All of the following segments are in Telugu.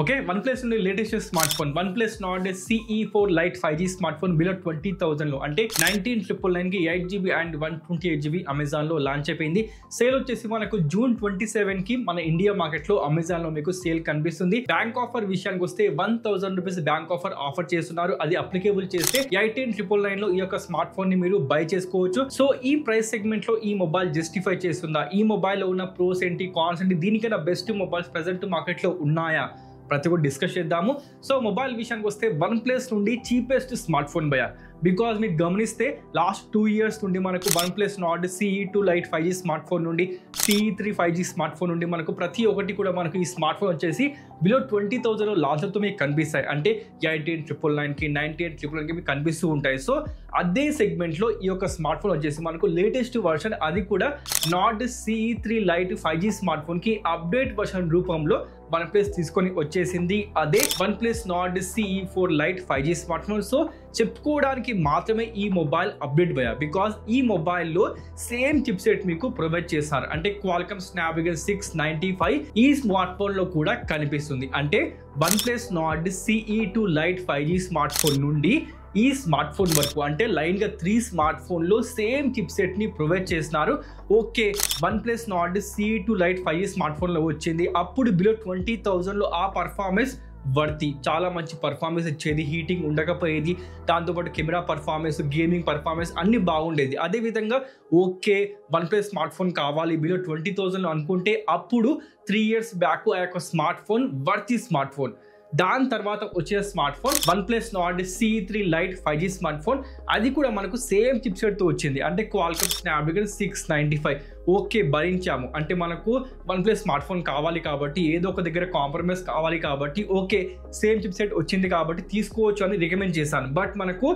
ఓకే, OnePlus నుండి latest smart phone OnePlus Nord CE4 Lite 5G smart phone below 20,000 లో అంటే 19,999 కి 8GB అండ్ 128GB అమెజాన్ లో లాంచ్ అయిపోయింది. సేల్ వచ్చేసి మనకు జూన్ 27 కి మన ఇండియా మార్కెట్ లో అమెజాన్ లో మీకు సేల్ కనిపిస్తుంది. బ్యాంక్ ఆఫర్ విషయానికి వస్తే 1,000 రూపీస్ బ్యాంక్ ఆఫర్ చేస్తున్నారు. అది అప్లికేబుల్ చేస్తే 18,999 లో ఈ యొక్క స్మార్ట్ ఫోన్ ని మీరు బై చేసుకోవచ్చు. సో ఈ ప్రైస్ సెగ్మెంట్ లో ఈ మొబైల్ జస్టిఫై చేస్తుందా, ఈ మొబైల్ లో ఉన్న ప్రోస్ ఏంటి, కాన్స్ ఏంటి, దీనికన్నా బెస్ట్ మొబైల్స్ ప్రెసెంట్ మార్కెట్ లో ఉన్నాయా, ప్రతి ఒక్కటి డిస్కస్ చేద్దాము. సో మొబైల్ విషయానికి వస్తే OnePlus నుండి చీపెస్ట్ స్మార్ట్ ఫోన్ భయ. బికాజ్ మీకు గమనిస్తే లాస్ట్ 2 years నుండి మనకు OnePlus Nord CE2 Lite 5G smart phone నుండి CE3 5G స్మార్ట్ ఫోన్ నుండి మనకు ప్రతి ఒక్కటి కూడా మనకు ఈ స్మార్ట్ ఫోన్ వచ్చేసి బిలో 20,000 లో లాంచ్ అవుతూ మీకు కనిపిస్తాయి. అంటే 18,999 కి 98,999 కి మీకు కనిపిస్తూ ఉంటాయి. సో అదే సెగ్మెంట్ లో ఈ యొక్క స్మార్ట్ ఫోన్ వచ్చేసి మనకు లేటెస్ట్ వర్షన్, అది కూడా Nord CE3 Lite 5G smart phone కి అప్డేట్ వర్షన్ రూపంలో OnePlus తీసుకొని వచ్చేసింది. అదే OnePlus Nord CE4 Lite 5G smart phone. So చెప్పుకోవడానికి మాత్రమే ఈ మొబైల్ అప్డేట్ భయ. బికాస్ ఈ మొబైల్లో సేమ్ చిప్ సెట్ మీకు ప్రొవైడ్ చేస్తారు. అంటే Qualcomm Snapdragon 695 ఈ స్మార్ట్ ఫోన్ లో కూడా కనిపిస్తుంది. అంటే OnePlus Nord CE2 Lite 5G smart phone నుండి ఈ స్మార్ట్ ఫోన్ వరకు అంటే లైన్ గా 3 స్మార్ట్ ఫోన్ లో సేమ్ చిప్ సెట్ ని ప్రొవైడ్ చేస్తున్నారు. Okay, OnePlus Nord CE2 Lite 5G smart phone లో వచ్చింది, అప్పుడు బిలో 20,000 లో ఆ పర్ఫార్మెన్స్ వర్తి, చాలా మంచి పర్ఫార్మెన్స్ ఇచ్చేది, హీటింగ్ ఉండకపోయేది, దాంతోపాటు కెమెరా పర్ఫార్మెన్స్, గేమింగ్ పర్ఫార్మెన్స్ అన్ని బాగుండేది. అదేవిధంగా ఓకే OnePlus స్మార్ట్ ఫోన్ కావాలి బిలో 20,000 అనుకుంటే అప్పుడు 3 years బ్యాక్ ఆ యొక్క స్మార్ట్ ఫోన్ వర్తి స్మార్ట్ ఫోన్. దాని తర్వాత వచ్చే smart phone OnePlus Nord CE3 Lite 5G smart phone, అది కూడా మనకు సేమ్ చిప్ సెట్ తో వచ్చింది. అంటే Qualcomm Snapdragon 695. ఓకే, భరించాము, అంటే మనకు OnePlus స్మార్ట్ ఫోన్ కావాలి కాబట్టి ఏదో ఒక దగ్గర కాంప్రమైజ్ కావాలి కాబట్టి ఓకే సేమ్ చిప్ సెట్ వచ్చింది కాబట్టి తీసుకోవచ్చు అని రికమెండ్ చేశాను. బట్ మనకు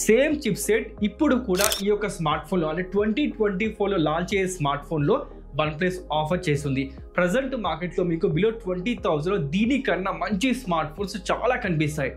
సేమ్ చిప్ సెట్ ఇప్పుడు కూడా ఈ యొక్క స్మార్ట్ ఫోన్లో అంటే 2024లో లాంచ్ అయ్యే స్మార్ట్ ఫోన్లో OnePlus ఆఫర్ చేస్తుంది. ప్రజెంట్ మార్కెట్లో మీకు బిలో 20,000 లో దీనికన్నా మంచి స్మార్ట్ ఫోన్స్ చాలా కనిపిస్తాయి,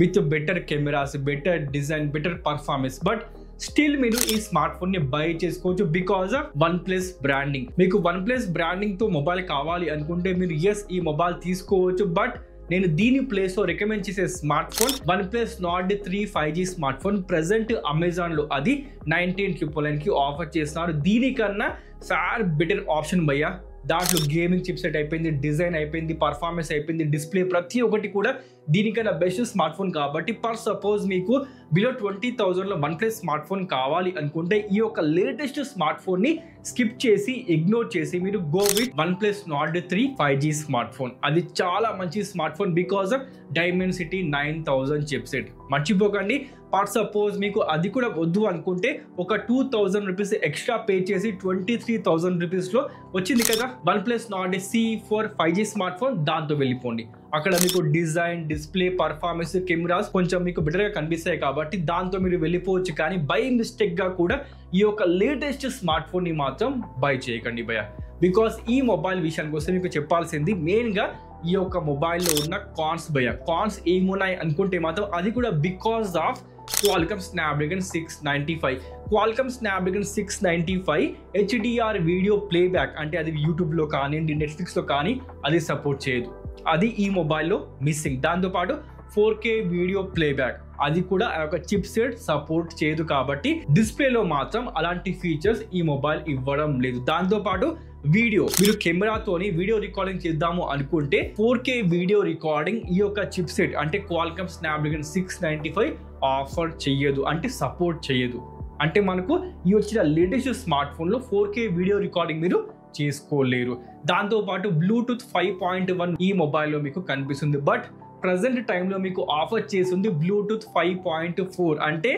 with better cameras, better design, better performance. But still మీరు ఈ స్మార్ట్ ఫోన్ ని బై చేసుకోవచ్చు బికాస్ ఆఫ్ OnePlus బ్రాండింగ్. మీకు OnePlus బ్రాండింగ్ తో మొబైల్ కావాలి అనుకుంటే మీరు ఈ మొబైల్ తీసుకోవచ్చు. బట్ నేను దీని ప్లేస్ లో రికమెండ్ చేసే smart phone OnePlus Nord 3 5G smart phone. Present Amazon లో అది 19,999 కి ఆఫర్ చేస్తున్నారు. దీనికన్నా ఫార్ బెటర్ ఆప్షన్ భయ్యా. దాంట్లో గేమింగ్ చిప్ సెట్ అయిపోయింది, డిజైన్ అయిపోయింది, పర్ఫార్మెన్స్ అయిపోయింది, డిస్ప్లే ప్రతి ఒక్కటి కూడా దీనికన్నా బెస్ట్ స్మార్ట్ ఫోన్ కాబట్టి పర్ సపోజ్ మీకు బిలో 20,000 లో OnePlus స్మార్ట్ ఫోన్ కావాలి అనుకుంటే ఈ యొక్క లేటెస్ట్ స్మార్ట్ ఫోన్ ని స్కిప్ చేసి ఇగ్నోర్ చేసి మీరు go with OnePlus Nord 3 5G smart phone. అది చాలా మంచి smart phone because of Dimensity 9000 chip set. మర్చిపోకండి, పర్ సపోజ్ మీకు అది కూడా వద్దు అనుకుంటే ఒక 2,000 రూపీస్ ఎక్స్ట్రా పే చేసి 23,000 రూపీస్ లో వచ్చింది కదా OnePlus Nord CE4 5G smart phone, దాంతో వెళ్ళిపోండి. అక్కడ మీకు డిజైన్, డిస్ప్లే, పర్ఫార్మెన్స్, కెమెరాస్ కొంచెం మీకు బెటర్ గా కనిపిస్తాయి కాబట్టి దాంతో మీరు వెళ్ళిపోవచ్చు. కానీ బై మిస్టేక్ గా కూడా ఈ యొక్క లేటెస్ట్ స్మార్ట్ ఫోన్ ని మాత్రం బై చేయకండి భయ. బికాస్ ఈ మొబైల్ విషయానికి వస్తే మీకు చెప్పాల్సింది మెయిన్ గా ఈ యొక్క మొబైల్లో ఉన్న కాన్స్ భయ. కాన్స్ ఏమున్నాయి అనుకుంటే మాత్రం అది కూడా because of Qualcomm Snapdragon 695. Qualcomm Snapdragon 695 HDR video playback అంటే అది యూట్యూబ్లో కానీ నెట్ఫ్లిక్స్లో కానీ అది సపోర్ట్ చేయదు, అది ఈ మొబైల్లో మిస్సింగ్. దాంతోపాటు 4K వీడియో ప్లేబ్యాక్ అది కూడా ఆ యొక్క చిప్ సెట్ సపోర్ట్ చేయదు కాబట్టి డిస్ప్లేలో మాత్రం అలాంటి ఫీచర్స్ ఈ మొబైల్ ఇవ్వడం లేదు. దాంతోపాటు వీడియో, మీరు కెమెరాతోని వీడియో రికార్డింగ్ చేద్దాము అనుకుంటే 4K వీడియో రికార్డింగ్ ఈ యొక్క చిప్ సెట్ అంటే Qualcomm Snapdragon 695 ఆఫర్ చెయ్యదు, అంటే సపోర్ట్ చేయదు. అంటే మనకు ఈ వచ్చిన లేటెస్ట్ స్మార్ట్ ఫోన్లో 4K వీడియో రికార్డింగ్ మీరు చేసుకోలేరు. దాంతోపాటు బ్లూటూత్ 5.1 ఈ మొబైల్లో మీకు కనిపిస్తుంది. బట్ ప్రజెంట్ టైంలో మీకు ఆఫర్ చేసింది బ్లూటూత్ 5.4 అంటే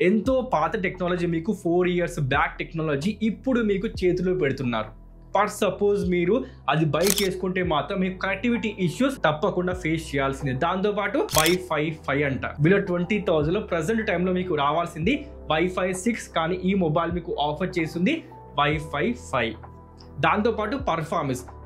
ఎంతో పాత టెక్నాలజీ, మీకు 4 years బ్యాక్ టెక్నాలజీ ఇప్పుడు మీకు చేతిలో పెడుతున్నారు. పర్ సపోజ్ మీరు అది బై చేసుకుంటే మాత్రం మీకు కనెక్టివిటీ ఇష్యూస్ తప్పకుండా ఫేస్ చేయాల్సిందే. దాంతోపాటు Wi-Fi 5 అంట బిలో 20,000 లో ప్రజెంట్ టైంలో మీకు రావాల్సింది Wi-Fi 6, కానీ ఈ మొబైల్ మీకు ఆఫర్ చేస్తుంది Wi-Fi 5. దాంతోపాటు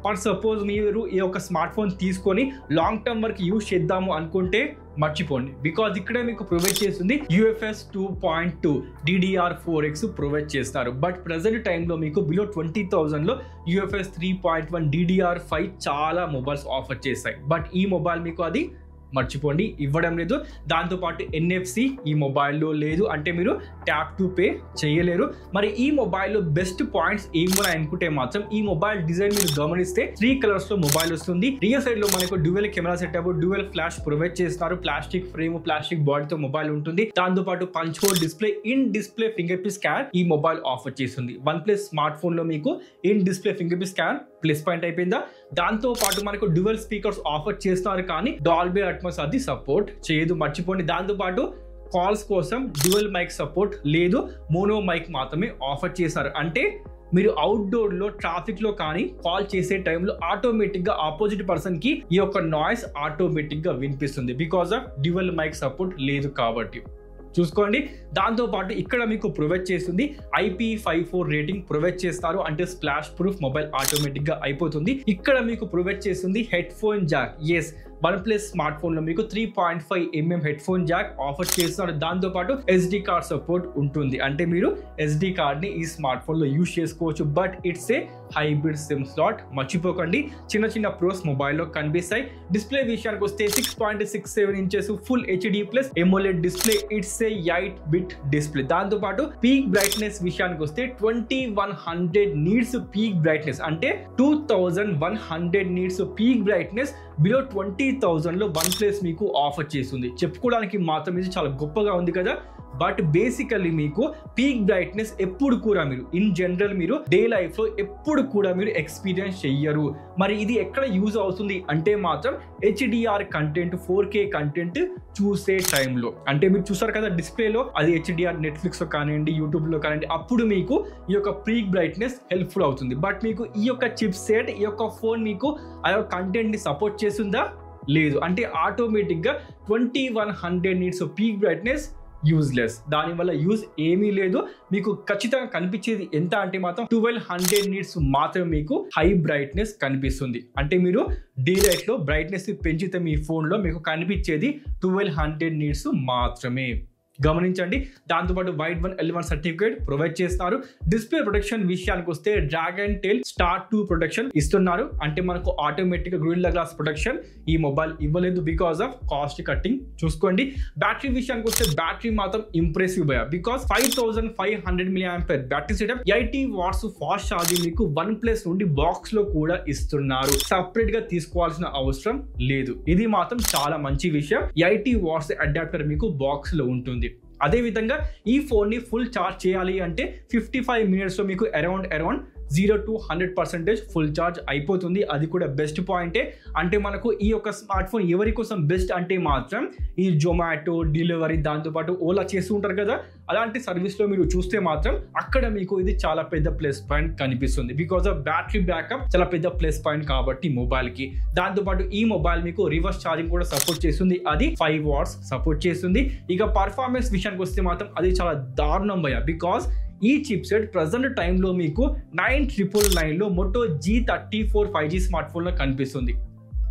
ఫర్ సపోజ్ మీరు ఈ యొక్క స్మార్ట్ ఫోన్ తీసుకొని లాంగ్ టర్మ్ వరకు యూజ్ చేద్దాము అనుకుంటే మర్చిపోండి, బికాజ్ ఇక్కడ మీకు ప్రొవైడ్ చేస్తుంది UFS 2.2 DDR4X ప్రొవైడ్ చేస్తారు. బట్ ప్రెసెంట్ టైంలో మీకు బిలో 20,000లో UFS 3.1 DDR5 చాలా మొబైల్స్ ఆఫర్ చేస్తాయి. బట్ ఈ మొబైల్ మీకు అది మర్చిపోండి, ఇవ్వడం లేదు. దాంతోపాటు NFC ఈ మొబైల్లో లేదు, అంటే మీరు ట్యాప్ టు పే చేయలేరు. మరి ఈ మొబైల్లో బెస్ట్ పాయింట్స్ ఏమున్నాయి అనుకుంటే మాత్రం ఈ మొబైల్ డిజైన్ మీరు గమనిస్తే 3 కలర్స్ లో మొబైల్ వస్తుంది. రియర్ సైడ్ లో మనకు dual camera setup, dual flash provide చేస్తారు. ప్లాస్టిక్ ఫ్రేమ్, ప్లాస్టిక్ బాడీతో మొబైల్ ఉంటుంది. దాంతోపాటు punch whole display, in display finger print scan ఈ మొబైల్ ఆఫర్ చేస్తుంది. OnePlus స్మార్ట్ ఫోన్ లో మీకు in display finger print scan plus point అయిపోయిందా. దాంతో పాటు మనకు డ్యూయల్ స్పీకర్స్ ఆఫర్ చేస్తున్నారు, కానీ డాల్బీ అట్మాస్ అది సపోర్ట్ చేయదు, మర్చిపోండి. దాంతో పాటు కాల్స్ కోసం డ్యూయల్ మైక్ సపోర్ట్ లేదు, మోనో మైక్ మాత్రమే ఆఫర్ చేశారు. అంటే మీరు అవుట్డోర్ లో ట్రాఫిక్ లో కానీ కాల్ చేసే టైంలో ఆటోమేటిక్ గా ఆపోజిట్ పర్సన్ కి ఈ యొక్క నాయిస్ ఆటోమేటిక్ గా వినిపిస్తుంది, because of dual mic support లేదు కాబట్టి చూసుకోండి. దాంతో పాటు ఇక్కడ మీకు ప్రొవైడ్ చేస్తుంది IP54 రేటింగ్ ప్రొవైడ్ చేస్తారు, అంటే స్ప్లాష్ ప్రూఫ్ మొబైల్ ఆటోమేటిక్ గా అయిపోతుంది. ఇక్కడ మీకు ప్రొవైడ్ చేస్తుంది head phone jack. Yes, OnePlus smart phone లో మీకు 3.5mm head phone Jack offer చేస్తున్నారు. దాంతో పాటు SD కార్డ్ సపోర్ట్ ఉంటుంది, అంటే మీరు SD కార్డ్ ని ఈ స్మార్ట్ ఫోన్ లో యూజ్ చేసుకోవచ్చు. But it's a hybrid SIM slot, మర్చిపోకండి. చిన్న చిన్న ప్రోస్ మొబైల్లో కనిపిస్తాయి. డిస్ప్లే విషయానికి వస్తే 6.67 inches full HD+ AMOLED display. It's a 8-bit display. దాంతో పాటు పీక్ బ్రైట్నెస్ విషయానికి వస్తే 2100 నీట్స్ పీక్ బ్రైట్నెస్, అంటే 2100 నీట్స్ పీక్ బ్రైట్నెస్ బిలో 20,000లో OnePlus మీకు ఆఫర్ చేస్తుంది. చెప్పుకోవడానికి మాత్రం ఇది చాలా గొప్పగా ఉంది కదా. బట్ బేసికల్లీ మీకు పీక్ బ్రైట్నెస్ ఎప్పుడు కూడా మీరు ఇన్ జనరల్ మీరు డే లైఫ్ లో ఎప్పుడు కూడా మీరు ఎక్స్పీరియన్స్ చెయ్యరు. మరి ఇది ఎక్కడ యూజ్ అవుతుంది అంటే మాత్రం HDR కంటెంట్, 4K కంటెంట్ చూసే టైంలో, అంటే మీరు చూసారు కదా డిస్ప్లేలో, అది HDR నెట్ఫ్లిక్స్ లో కానివ్వండి, యూట్యూబ్ లో కానివ్వండి, అప్పుడు మీకు ఈ యొక్క పీక్ బ్రైట్నెస్ హెల్ప్ఫుల్ అవుతుంది. బట్ మీకు ఈ యొక్క చిప్ సెట్, ఈ యొక్క ఫోన్ మీకు ఆ యొక్క కంటెంట్ ని సపోర్ట్ చేస్తుందా? లేదు. అంటే ఆటోమేటిక్ గా 2100 నీట్స్ పీక్ బ్రైట్నెస్ యూజ్లెస్, దానివల్ల యూజ్ ఏమీ లేదు. మీకు ఖచ్చితంగా కనిపించేది ఎంత అంటే మాత్రం 1200 నీట్స్ మాత్రమే మీకు హై బ్రైట్నెస్ కనిపిస్తుంది. అంటే మీరు డే లైట్ లో బ్రైట్నెస్ పెంచితే మీ ఫోన్ లో మీకు కనిపించేది 1200 నీట్స్ మాత్రమే, గమనించండి. దాంతోపాటు వైడ్ 1L1 సర్టిఫికేట్ ప్రొవైడ్ చేస్తారు. డిస్ప్లే ప్రొటెక్షన్ విషయానికి వస్తే డ్రాగన్ టెయిల్ స్టార్ 2 ప్రొటెక్షన్ ఇస్తున్నారు, అంటే మనకు ఆటోమేటిక్ గా గ్రిల్లా గ్లాస్ ప్రొటెక్షన్ ఈ మొబైల్ ఇవ్వలేదు, బికాస్ ఆఫ్ కాస్ట్ కటింగ్. చూసుకోండి. బ్యాటరీ విషయానికి వస్తే బ్యాటరీ మాత్రం ఇంప్రెసివ్ భయ, because 5500 mAh battery setup, 80 watts fast charging మీకు OnePlus నుండి బాక్స్ లో కూడా ఇస్తున్నారు. సపరేట్ గా తీసుకోవాల్సిన అవసరం లేదు. ఇది మాత్రం చాలా మంచి విషయం. 80 watts అడాప్టర్ మీకు బాక్స్ లో ఉంటుంది. అదే విధంగా ఈ ఫోన్ ని ఫుల్ ఛార్జ్ చేయాలి అంటే 55 minutes లో మీకు అరౌండ్ 0 to 100% ఫుల్ ఛార్జ్ అయిపోతుంది. అది కూడా బెస్ట్ పాయింటే. అంటే మనకు ఈ యొక్క స్మార్ట్ ఫోన్ ఎవరి కోసం బెస్ట్ అంటే మాత్రం ఈ జొమాటో డెలివరీ, దాంతోపాటు ఓలా చేస్తూ ఉంటారు కదా, అలాంటి సర్వీస్లో మీరు చూస్తే మాత్రం అక్కడ మీకు ఇది చాలా పెద్ద ప్లస్ పాయింట్ కనిపిస్తుంది, బికాస్ ఆఫ్ బ్యాటరీ బ్యాకప్ చాలా పెద్ద ప్లస్ పాయింట్ కాబట్టి మొబైల్కి. దాంతోపాటు ఈ మొబైల్ మీకు రివర్స్ ఛార్జింగ్ కూడా సపోర్ట్ చేస్తుంది, అది 5 watts సపోర్ట్ చేస్తుంది. ఇక పర్ఫార్మెన్స్ విషయానికి వస్తే మాత్రం అది చాలా దారుణం భయ, బికాస్ ఈ చిప్ సెట్ ప్రజెంట్ టైంలో మీకు 9999లో మోటో G34 5G స్మార్ట్ ఫోన్లో కనిపిస్తుంది.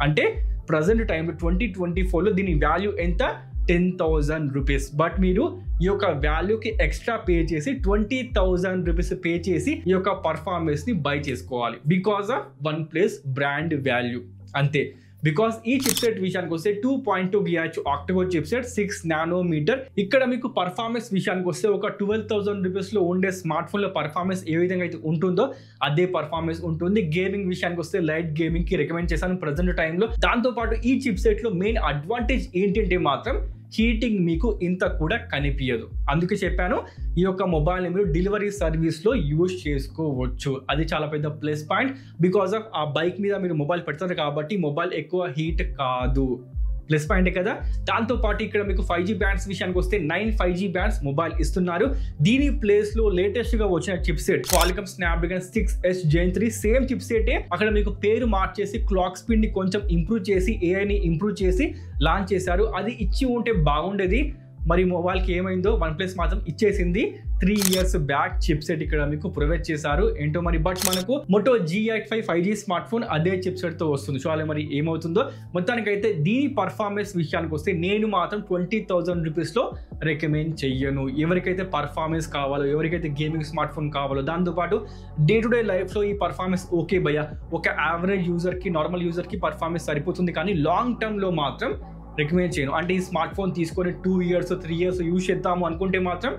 అంటే ప్రజెంట్ టైంలో 2024లో దీని వాల్యూ ఎంత? 10,000 రూపీస్. బట్ మీరు ఈ యొక్క వాల్యూకి ఎక్స్ట్రా పే చేసి 20,000 రూపీస్ పే చేసి ఈ యొక్క పర్ఫార్మెన్స్ ని బై చేసుకోవాలి, because of OnePlus brand value అంతే. బికాస్ ఈ చిప్సెట్ విషయానికి వస్తే 2.2 GHz ఆక్టోకోర్ చిప్సెట్ 6 nanometer. ఇక్కడ మీకు పర్ఫార్మెన్స్ విషయానికి వస్తే ఒక 12,000 రూపీస్ లో ఉండే స్మార్ట్ ఫోన్ లో పర్ఫార్మెన్స్ ఏ విధంగా అయితే ఉంటుందో అదే పర్ఫార్మెన్స్ ఉంటుంది. గేమింగ్ విషయానికి వస్తే లైట్ గేమింగ్ కి రికమెండ్ చేశాను ప్రజెంట్ టైంలో. దాంతో పాటు ఈ చిప్సెట్ లో మెయిన్ అడ్వాంటేజ్ ఏంటంటే మాత్రం హీటింగ్ మీకు ఇంత కూడా కనిపించదు. అందుకే చెప్పాను ఈ యొక్క మొబైల్ మీరు డెలివరీ సర్వీస్ లో యూజ్ చేసుకోవచ్చు, అది చాలా పెద్ద ప్లస్ పాయింట్. బికాస్ ఆఫ్ ఆ బైక్ మీద మీరు మొబైల్ పెడతారు కాబట్టి మొబైల్ ఎక్కువ హీట్ కాదు, ప్లస్ పాయింటే కదా. దాంతో పాటు ఇక్కడ మీకు 5G బ్యాండ్స్ విషయానికి వస్తే 9 5G బ్యాండ్స్ మొబైల్ ఇస్తున్నారు. దీని ప్లేస్ లో లేటెస్ట్ గా వచ్చిన chipset Qualcomm Snapdragon 6S Gen 3 same చిప్సెటే, అక్కడ మీకు పేరు మార్చేసి క్లాక్ స్పీడ్ ని కొంచెం ఇంప్రూవ్ చేసి AI ని ఇంప్రూవ్ చేసి లాంచ్ చేశారు. అది ఇచ్చి ఉంటే బాగుండేది. మరి మొబైల్కి ఏమైందో OnePlus మాత్రం ఇచ్చేసింది 3 years బ్యాక్ చిప్ సెట్ ఇక్కడ మీకు ప్రొవైడ్ చేశారు ఏంటో మరి. బట్ మనకు Moto G85 5G smart phone అదే చిప్ సెట్ తో వస్తుంది. చూడాలి మరి ఏమవుతుందో. మొత్తానికైతే దీని పర్ఫార్మెన్స్ విషయానికి వస్తే నేను మాత్రం 20,000 రూపీస్లో రికమెండ్ చెయ్యను. ఎవరికైతే పర్ఫార్మెన్స్ కావాలో, ఎవరికైతే గేమింగ్ స్మార్ట్ ఫోన్ కావాలో, దాంతోపాటు డే టు డే లైఫ్లో ఈ పర్ఫార్మెన్స్ ఓకే భయ్యా, ఒక యావరేజ్ యూజర్కి, నార్మల్ యూజర్కి పర్ఫార్మెన్స్ సరిపోతుంది, కానీ లాంగ్ టర్మ్లో మాత్రం రికమెండ్ చేయను. అంటే ఈ స్మార్ట్ ఫోన్ తీసుకొని 2 years 3 years యూజ్ చేద్దాము అనుకుంటే మాత్రం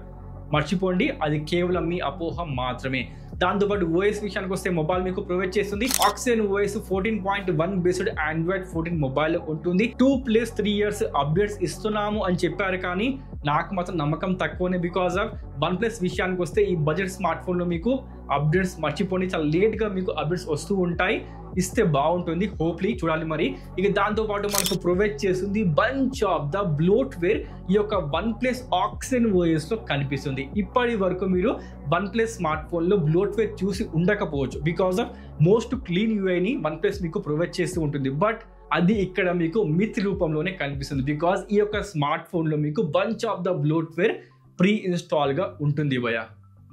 మర్చిపోండి, అది కేవలం మీ అపోహ మాత్రమే. దాంతోపాటు ఓఎస్ విషయానికి వస్తే మొబైల్ మీకు ప్రొవైడ్ చేస్తుంది oxygen OS 14.1 based Android 14 mobile ఉంటుంది. 2+3 years అప్డేట్స్ ఇస్తున్నాము అని చెప్పారు, కానీ నాకు మాత్రం నమ్మకం తక్కువనే. బికాస్ ఆఫ్ OnePlus విషయానికి వస్తే ఈ బడ్జెట్ స్మార్ట్ ఫోన్లో మీకు అప్డేట్స్ మర్చిపోండి, చాలా లేట్గా మీకు అప్డేట్స్ వస్తూ ఉంటాయి. ఇస్తే బాగుంటుంది, హోప్లీ చూడాలి మరి. ఇక దాంతోపాటు మనకు ప్రొవైడ్ చేస్తుంది బంచ్ ఆఫ్ ద బ్లోట్వేర్ ఈ యొక్క OnePlus ఆక్సిజన్ ఓఎస్ లో కనిపిస్తుంది. ఇప్పటి వరకు మీరు OnePlus స్మార్ట్ ఫోన్ లో బ్లోట్వేర్ చూసి ఉండకపోవచ్చు, బికాస్ ఆఫ్ మోస్ట్ క్లీన్ యూఐని OnePlus మీకు ప్రొవైడ్ చేస్తూ ఉంటుంది. బట్ అది ఇక్కడ మీకు మిత్ రూపంలోనే కనిపిస్తుంది, బికాస్ ఈ యొక్క స్మార్ట్ ఫోన్ లో మీకు bunch of the bloatware pre install గా ఉంటుంది భయ్యా.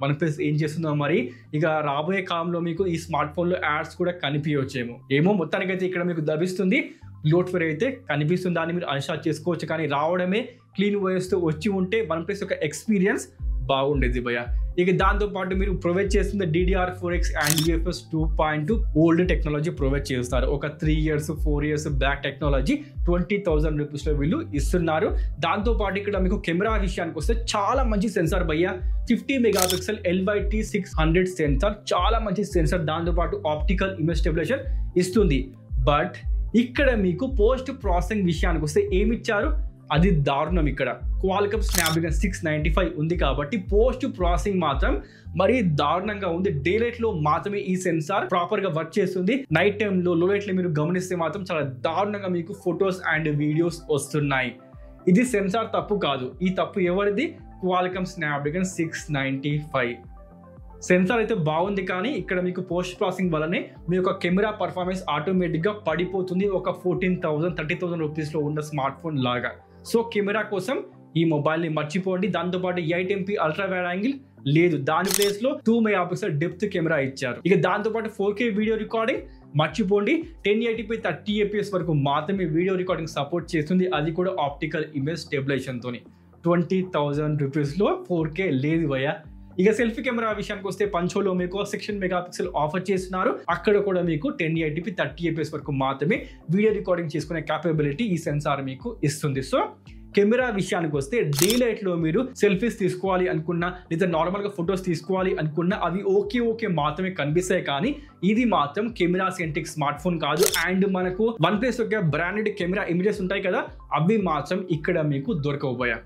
OnePlus ఏం చేస్తుందో మరి, ఇక రాబోయే కాలంలో మీకు ఈ స్మార్ట్ ఫోన్లో యాడ్స్ కూడా కనిపించవచ్చేమో. మొత్తానికైతే ఇక్కడ మీకు లభిస్తుంది బ్లోట్వేర్ అయితే కనిపిస్తుంది, దాన్ని మీరు అన్స్టాల్ చేసుకోవచ్చు. కానీ రావడమే క్లీన్ ఓఎస్తో వచ్చి ఉంటే OnePlus యొక్క ఎక్స్పీరియన్స్ బాగుండేది భయ్యా. ఇక దాంతోపాటు మీరు ప్రొవైడ్ చేస్తుంది DDR4X and UFS 2.2 old technology provide చేస్తారు. ఒక 3 years 4 years బ్యాక్ టెక్నాలజీ 20,000 రూపీస్లో వీళ్ళు ఇస్తున్నారు. దాంతోపాటు ఇక్కడ మీకు కెమెరా విషయానికి వస్తే చాలా మంచి సెన్సార్ భయ్యా, 50 మెగాపిక్సెల్ LYT600 సెన్సార్, చాలా మంచి సెన్సార్. దాంతోపాటు ఆప్టికల్ ఇమేజ్ స్టెబిలైజేషన్ ఇస్తుంది. బట్ ఇక్కడ మీకు పోస్ట్ ప్రాసెసింగ్ విషయానికి వస్తే ఏమిచ్చారు, అది దారుణం. ఇక్కడ క్వాల్కమ్ స్నాప్డ్రాగన్ 695 ఉంది కాబట్టి పోస్ట్ ప్రాసెసింగ్ మాత్రం మరీ దారుణంగా ఉంది. డే లైట్ లో మాత్రమే ఈ సెన్సార్ ప్రాపర్ గా వర్క్ చేస్తుంది. నైట్ టైమ్ లో, లో లైట్ లో మీరు గమనిస్తే మాత్రం చాలా దారుణంగా మీకు ఫొటోస్ అండ్ వీడియోస్ వస్తున్నాయి. ఇది సెన్సార్ తప్పు కాదు, ఈ తప్పు ఎవరిది, క్వాల్కమ్ స్నాప్డ్రాగన్ 695. సెన్సార్ అయితే బాగుంది, కానీ ఇక్కడ మీకు పోస్ట్ ప్రాసెసింగ్ వల్లనే మీ యొక్క కెమెరా పర్ఫార్మెన్స్ ఆటోమేటిక్గా పడిపోతుంది, ఒక 14,000 30,000 రూపీస్లో ఉన్న స్మార్ట్ ఫోన్ లాగా. సో కెమెరా కోసం ఈ మొబైల్ని మర్చిపోండి. దాంతోపాటు 8 MP అల్ట్రా వైడ్ యాంగిల్ లేదు, దాని ప్లేస్లో 2 మెగాపిక్సెల్ డెప్త్ కెమెరా ఇచ్చారు. ఇక దాంతోపాటు 4K వీడియో రికార్డింగ్ మర్చిపోండి, 1080p 30 fps వరకు మాత్రమే వీడియో రికార్డింగ్ సపోర్ట్ చేస్తుంది, అది కూడా ఆప్టికల్ ఇమేజ్ స్టెబిలైజేషన్తో. 20,000 రూపీస్లో 4K లేదు భయ్యా. ఇక సెల్ఫీ కెమెరా విషయానికి వస్తే పంచోలో మీకు 16 మెగాపిక్సెల్ ఆఫర్ చేస్తున్నారు, అక్కడ కూడా మీకు 1080p 30 fps వరకు మాత్రమే వీడియో రికార్డింగ్ చేసుకునే క్యాపబిలిటీ ఈ సెన్సార్ మీకు ఇస్తుంది. సో కెమెరా విషయానికి వస్తే డే లైట్ లో మీరు సెల్ఫీస్ తీసుకోవాలి అనుకున్నా, లేదా నార్మల్ గా ఫొటోస్ తీసుకోవాలి అనుకున్నా అవి ఓకే మాత్రమే కనిపిస్తాయి, కానీ ఇది మాత్రం కెమెరా సెంట్రిక్ స్మార్ట్ ఫోన్ కాదు. అండ్ మనకు OnePlus యొక్క బ్రాండెడ్ కెమెరా ఇమేజెస్ ఉంటాయి కదా, అవి మాత్రం ఇక్కడ మీకు దొరకబోయా.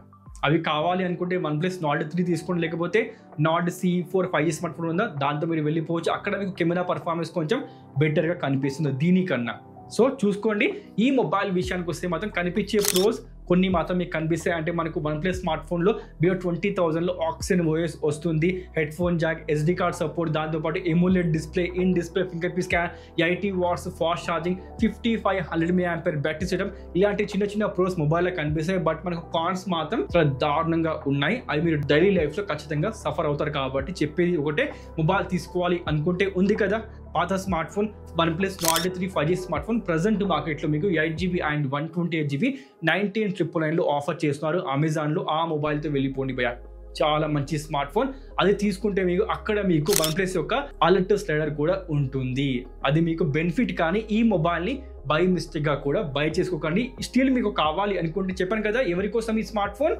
అవి కావాలి అనుకుంటే OnePlus Nord 3 తీసుకోండి, లేకపోతే Nord CE4 5G smart phone ఉందా, దాంతో మీరు వెళ్ళిపోవచ్చు. అక్కడ మీకు కెమెరా పర్ఫార్మెన్స్ కొంచెం బెటర్గా కనిపిస్తుంది దీనికన్నా. సో చూసుకోండి. ఈ మొబైల్ విషయానికి వస్తే మాత్రం కనిపించే ప్రోస్ కొన్ని మాత్రం మీకు కనిపిస్తాయి. అంటే మనకు OnePlus స్మార్ట్ ఫోన్లో బిలో 20,000లో ఆక్సిజన్ ఓఎస్ వస్తుంది, head phone jack, SD card support, దాంతోపాటు AMOLED display, in display finger print scan, 80 watts fast charging, 5500 mAh battery setup, ఇలాంటి చిన్న ప్రోస్ మొబైల్లో కనిపిస్తాయి. బట్ మనకు కాన్స్ మాత్రం చాలా దారుణంగా ఉన్నాయి. అవి మీరు డైలీ లైఫ్లో ఖచ్చితంగా సఫర్ అవుతారు. కాబట్టి చెప్పేది ఒకటే, మొబైల్ తీసుకోవాలి అనుకుంటే ఉంది కదా పాత smart phone OnePlus Nord 3 5G smart phone present మార్కెట్లో మీకు 8GB అండ్ 128GB 19,999లో ఆఫర్ చేస్తున్నారు అమెజాన్లో. ఆ మొబైల్తో వెళ్ళిపోండి భయ్యా, చాలా మంచి స్మార్ట్ ఫోన్. అది తీసుకుంటే మీకు అక్కడ మీకు OnePlus యొక్క అలర్ట్ స్లైడర్ కూడా ఉంటుంది, అది మీకు బెనిఫిట్. కానీ ఈ మొబైల్ని బై మిస్టేక్గా కూడా బై చేసుకోకండి. స్టిల్ మీకు కావాలి అనుకుంటే చెప్పాను కదా, ఎవరి కోసం ఈ స్మార్ట్ ఫోన్,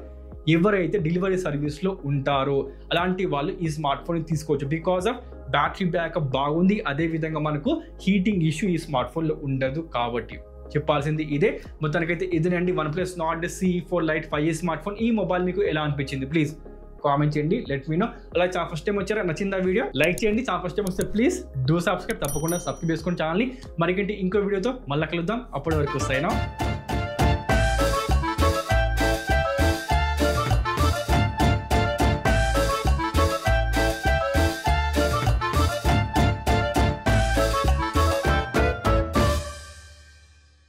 ఎవరైతే డెలివరీ సర్వీస్లో ఉంటారో అలాంటి వాళ్ళు ఈ స్మార్ట్ ఫోన్ తీసుకోవచ్చు. బికాస్ ఆఫ్ బ్యాటరీ బ్యాకప్ బాగుంది, అదేవిధంగా మనకు హీటింగ్ ఇష్యూ ఈ స్మార్ట్ ఫోన్లో ఉండదు. కాబట్టి చెప్పాల్సింది ఇదే. మొత్తానికైతే ఇదేనండి OnePlus Nord CE4 Lite 5G smart phone. ఈ మొబైల్ మీకు ఎలా అనిపించింది ప్లీజ్ కామెంట్ చేయండి, లెట్ మీ నో. అలా చాలా ఫస్ట్ టైం వచ్చారా, నచ్చిందా వీడియో లైక్ చేయండి. చాలా ఫస్ట్ టైం వస్తే ప్లీజ్ డూ సబ్స్క్రైబ్, తప్పకుండా సబ్స్క్రైబ్ చేసుకోండి ఛానల్ని. మరికంటే ఇంకో వీడియోతో మళ్ళీ కలుద్దాం. అప్పటి వరకు సైన్ ఆఫ్.